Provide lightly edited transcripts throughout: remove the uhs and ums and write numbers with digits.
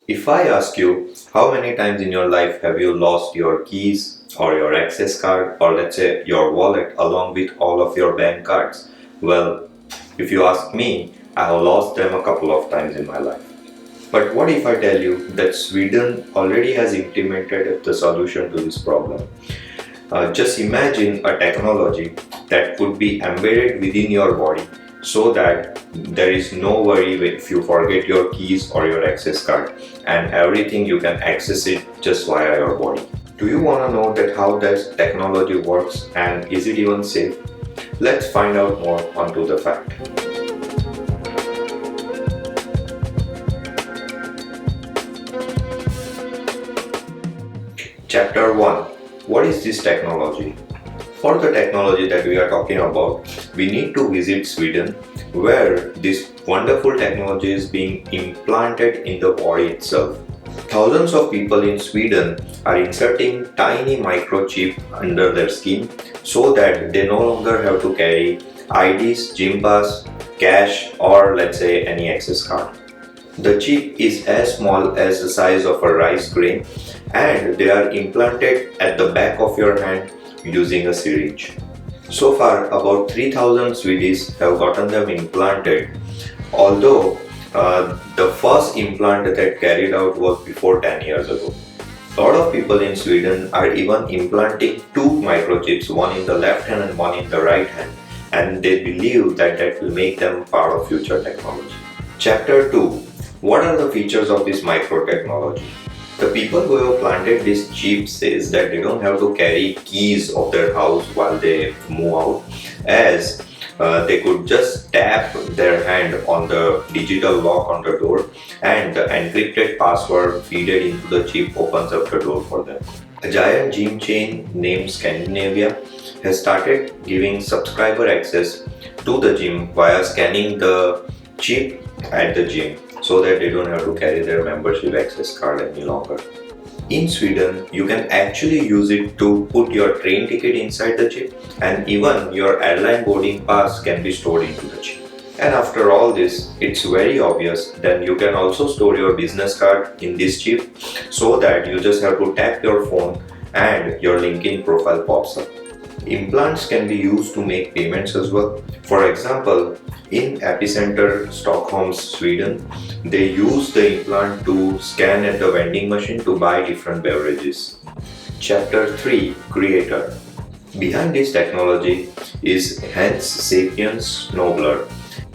If I ask you, how many times in your life have you lost your keys or your access card or let's say your wallet along with all of your bank cards? Well, if you ask me, I have lost them a couple of times in my life. But what if I tell you that Sweden already has implemented the solution to this problem? Just imagine a technology that could be embedded within your body so that there is no worry if you forget your keys or your access card, and everything you can access it just via your body. Do you want to know that how that technology works and is it even safe? Let's find out more onto the fact. Chapter 1. What is this technology? For the technology that we are talking about, we need to visit Sweden, where this wonderful technology is being implanted in the body itself. Thousands of people in Sweden are inserting tiny microchip under their skin so that they no longer have to carry IDs, gym pass, cash, or let's say any access card. The chip is as small as the size of a rice grain, and they are implanted at the back of your hand using a syringe. So far, about 3,000 Swedes have gotten them implanted, although the first implant that carried out was before 10 years ago. A lot of people in Sweden are even implanting two microchips, one in the left hand and one in the right hand, and they believe that that will make them part of future technology. Chapter 2. What are the features of this micro technology? The people who have planted this chip says that they don't have to carry keys of their house while they move out, as they could just tap their hand on the digital lock on the door and the encrypted password feeded into the chip opens up the door for them. A giant gym chain named Scandinavia has started giving subscriber access to the gym via scanning the chip at the gym, so that they don't have to carry their membership access card any longer. In Sweden, you can actually use it to put your train ticket inside the chip, and even your airline boarding pass can be stored into the chip. And after all this, it's very obvious then you can also store your business card in this chip so that you just have to tap your phone and your LinkedIn profile pops up. Implants can be used to make payments as well. For example, in Epicenter, Stockholm, Sweden, they use the implant to scan at the vending machine to buy different beverages. Chapter 3. Creator. Behind this technology is Hans Sapiens Nobler.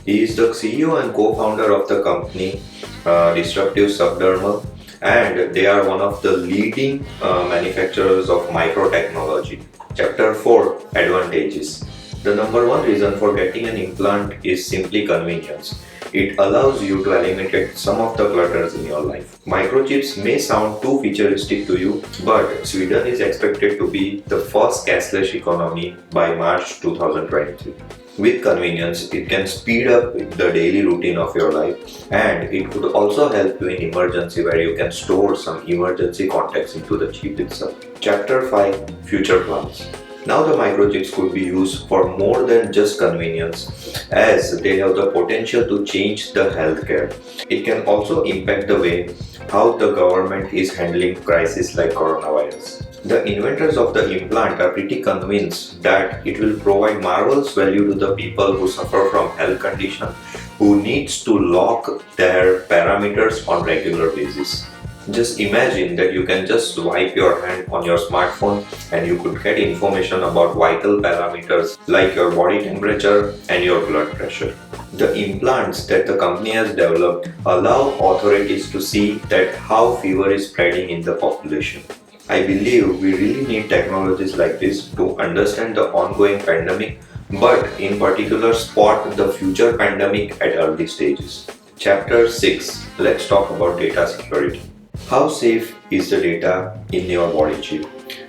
He is the CEO and co-founder of the company Disruptive Subdermal, and they are one of the leading manufacturers of microtechnology. Chapter 4. Advantages. The number one reason for getting an implant is simply convenience. It allows you to eliminate some of the clutters in your life. Microchips may sound too futuristic to you, but Sweden is expected to be the first cashless economy by March 2023. With convenience, it can speed up the daily routine of your life, and it could also help you in emergency where you can store some emergency contacts into the chip itself. Chapter 5. Future plans. Now the microchips could be used for more than just convenience, as they have the potential to change the healthcare. It can also impact the way how the government is handling crises like coronavirus. The inventors of the implant are pretty convinced that it will provide marvelous value to the people who suffer from health condition who needs to lock their parameters on regular basis. Just imagine that you can just swipe your hand on your smartphone and you could get information about vital parameters like your body temperature and your blood pressure. The implants that the company has developed allow authorities to see that how fever is spreading in the population. I believe we really need technologies like this to understand the ongoing pandemic, but in particular spot the future pandemic at early stages. Chapter 6. Let's talk about data security. How safe is the data in your body chip?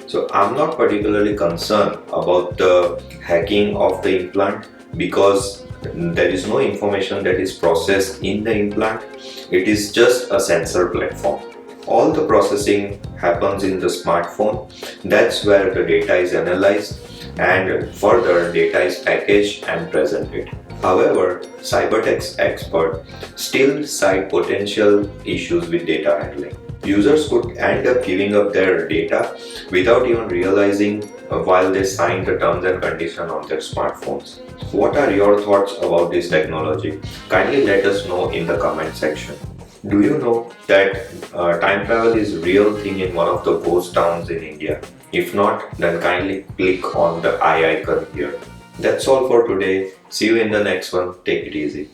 So I'm not particularly concerned about the hacking of the implant because there is no information that is processed in the implant. It is just a sensor platform. All the processing happens in the smartphone. That's where the data is analyzed and further data is packaged and presented. However, cybertech experts still cite potential issues with data handling. Users could end up giving up their data without even realizing while they sign the terms and conditions on their smartphones. What are your thoughts about this technology? Kindly let us know in the comment section. Do you know that time travel is real thing in one of the ghost towns in India? If not, then kindly click on the eye icon here. That's all for today. See you in the next one. Take it easy.